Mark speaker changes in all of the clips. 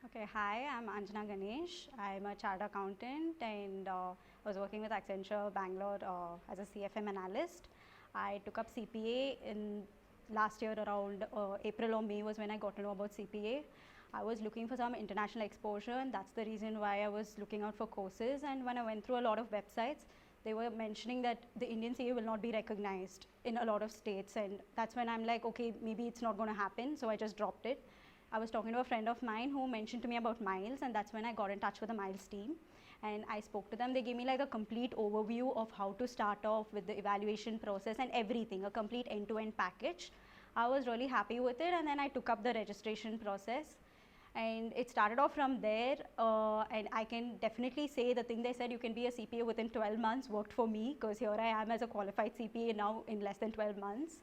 Speaker 1: Okay, hi, I'm Anjana Ganesh. I'm a chartered accountant and I was working with Accenture Bangalore as a CFM analyst. I took up CPA in last year around April or May was when I got to know about CPA. I was looking for some international exposure, and that's the reason why I was looking out for courses. And when I went through a lot of websites, they were mentioning that the Indian CA will not be recognized in a lot of states, and that's when I'm like, okay, maybe it's not going to happen, so I just dropped it. I was talking to a friend of mine who mentioned to me about Miles, and that's when I got in touch with the Miles team. And I spoke to them. They gave me like a complete overview of how to start off with the evaluation process and everything, a complete end-to-end package. I was really happy with it, and then I took up the registration process. And it started off from there, and I can definitely say the thing they said, you can be a CPA within 12 months, worked for me, because here I am as a qualified CPA now in less than 12 months.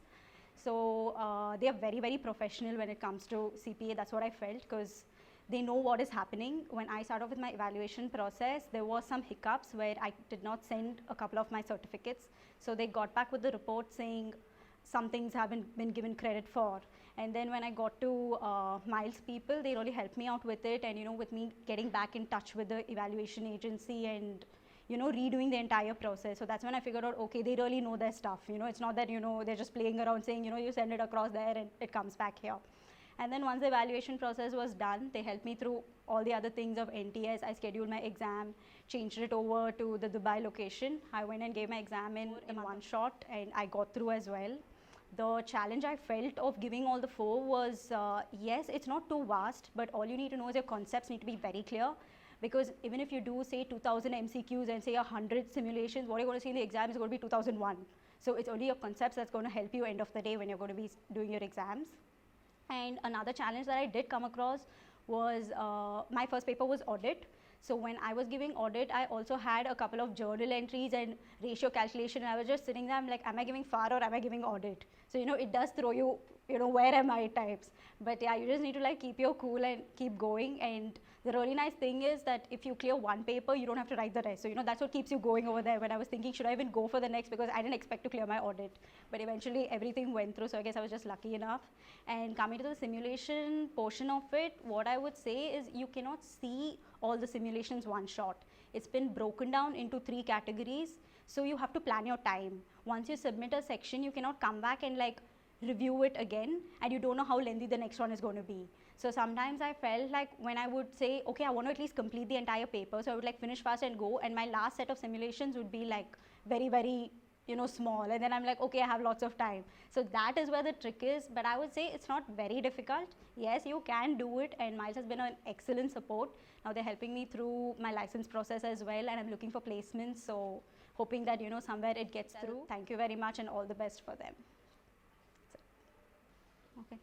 Speaker 1: So they are very, very professional when it comes to CPA. That's what I felt, because they know what is happening. When I started off with my evaluation process, there was some hiccups where I did not send a couple of my certificates. So they got back with the report saying some things haven't been given credit for. And then when I got to Miles people, they really helped me out with it, and with me getting back in touch with the evaluation agency and redoing the entire process. So that's when I figured out, okay, they really know their stuff. It's not that they're just playing around saying you send it across there and it comes back here. And then once the evaluation process was done, they helped me through all the other things of NTS. I scheduled my exam, changed it over to the Dubai location. I went and gave my exam in one shot, and I got through as well. The challenge I felt of giving all the four was, yes, it's not too vast, but all you need to know is your concepts need to be very clear. Because even if you do say 2000 MCQs and say 100 simulations, what you're going to see in the exam is going to be 2001. So it's only your concepts that's going to help you end of the day when you're going to be doing your exams. And another challenge that I did come across was my first paper was audit. So when I was giving audit, I also had a couple of journal entries and ratio calculation, and I was just sitting there, I'm like, am I giving FAR or am I giving audit? So it does throw you, where am I types. But yeah, you just need to like keep your cool and keep going. And the really nice thing is that if you clear one paper, you don't have to write the rest. So that's what keeps you going over there. When I was thinking, should I even go for the next, because I didn't expect to clear my audit, but eventually everything went through. So I guess I was just lucky enough. And coming to the simulation portion of it, what I would say is you cannot see all the simulations one shot. It's been broken down into 3 categories. So you have to plan your time. Once you submit a section, you cannot come back and like review it again, and you don't know how lengthy the next one is going to be. So sometimes I felt like when I would say, okay, I want to at least complete the entire paper, so I would like finish fast and go, and my last set of simulations would be like very, very small, and then I'm like, okay, I have lots of time. So that is where the trick is. But I would say it's not very difficult. Yes, you can do it, and Miles has been an excellent support. Now they're helping me through my license process as well, and I'm looking for placements, so hoping that somewhere it gets through. Thank you very much, and all the best for them. Okay,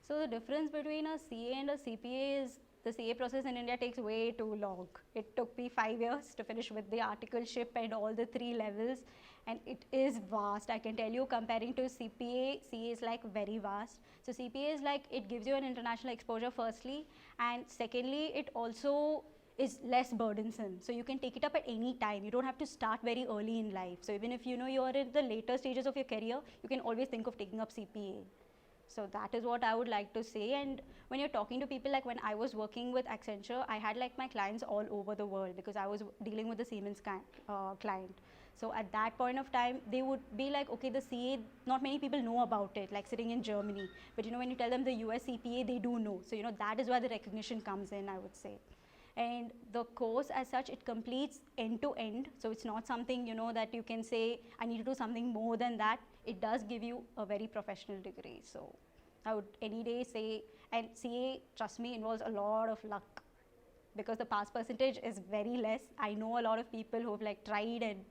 Speaker 1: so the difference between a CA and a CPA is the CA process in India takes way too long. It took me 5 years to finish with the articleship and all the 3 levels, and it is vast. I can tell you, comparing to CPA, CA is like very vast. So CPA is like, it gives you an international exposure firstly, and secondly, it also is less burdensome. So you can take it up at any time. You don't have to start very early in life. So even if you are in the later stages of your career, you can always think of taking up CPA. So that is what I would like to say. And when you're talking to people, like when I was working with Accenture, I had like my clients all over the world, because I was dealing with the Siemens client. So at that point of time, they would be like, okay, the CA, not many people know about it, like sitting in Germany. But when you tell them the US CPA, they do know. So that is where the recognition comes in, I would say. And the course as such, it completes end to end. So it's not something that you can say I need to do something more than that. It does give you a very professional degree. So I would any day say, and CA, trust me, involves a lot of luck, because the pass percentage is very less. I know a lot of people who have like tried and